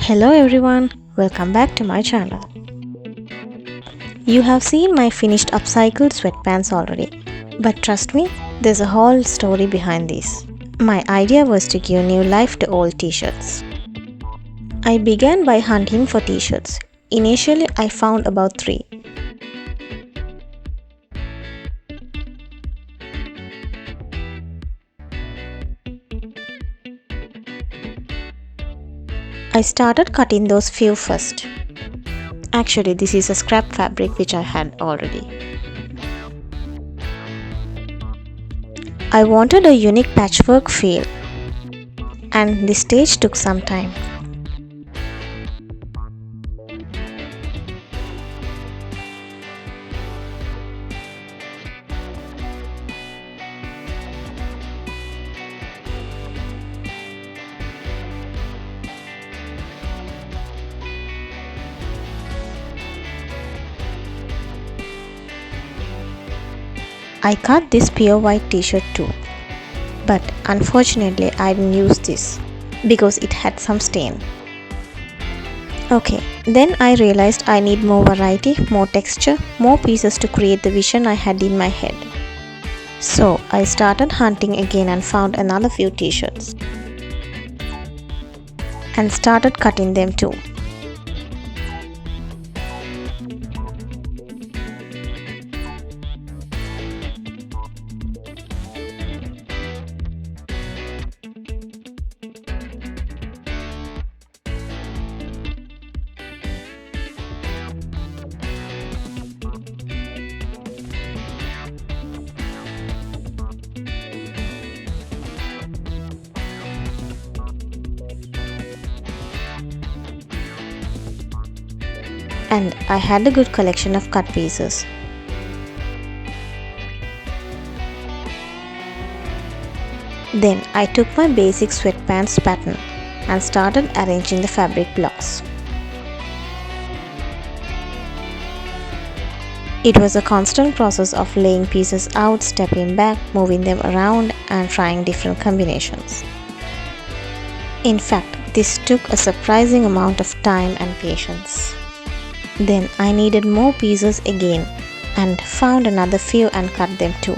Hello everyone, welcome back to my channel. You have seen my finished upcycled sweatpants already, but trust me, there's a whole story behind these. My idea was to give new life to old t-shirts. I began by hunting for t-shirts. Initially, I found about 3. I started cutting those few first. Actually, this is a scrap fabric which I had already. I wanted a unique patchwork feel, and this stage took some time. I cut this pure white t-shirt too, but unfortunately I didn't use this because it had some stain. Okay, then I realized I need more variety, more texture, more pieces to create the vision I had in my head. So I started hunting again and found another few t-shirts and started cutting them too. And I had a good collection of cut pieces. Then I took my basic sweatpants pattern and started arranging the fabric blocks. It was a constant process of laying pieces out, stepping back, moving them around and trying different combinations. In fact, this took a surprising amount of time and patience. Then I needed more pieces again and found another few and cut them too.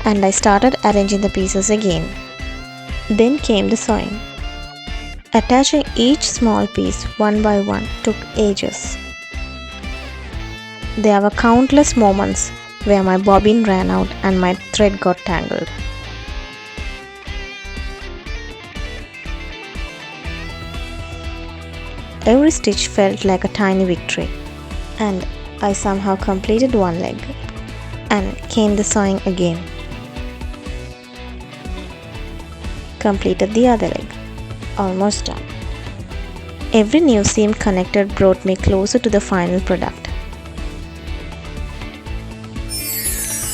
And I started arranging the pieces again. Then came the sewing. Attaching each small piece one by one took ages. There were countless moments where my bobbin ran out and my thread got tangled. Every stitch felt like a tiny victory, and I somehow completed one leg. And came the sewing again. Completed the other leg. Almost done. Every new seam connected brought me closer to the final product.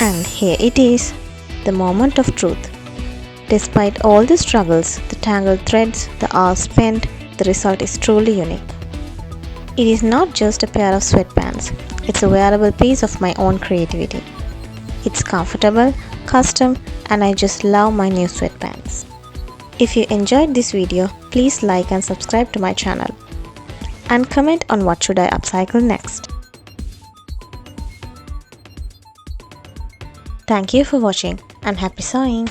And here it is, the moment of truth. Despite all the struggles, the tangled threads, the hours spent, the result is truly unique. It is not just a pair of sweatpants, it's a wearable piece of my own creativity. It's comfortable, custom, and I just love my new sweatpants. If you enjoyed this video, please like and subscribe to my channel. And comment on what should I upcycle next. Thank you for watching and happy sewing!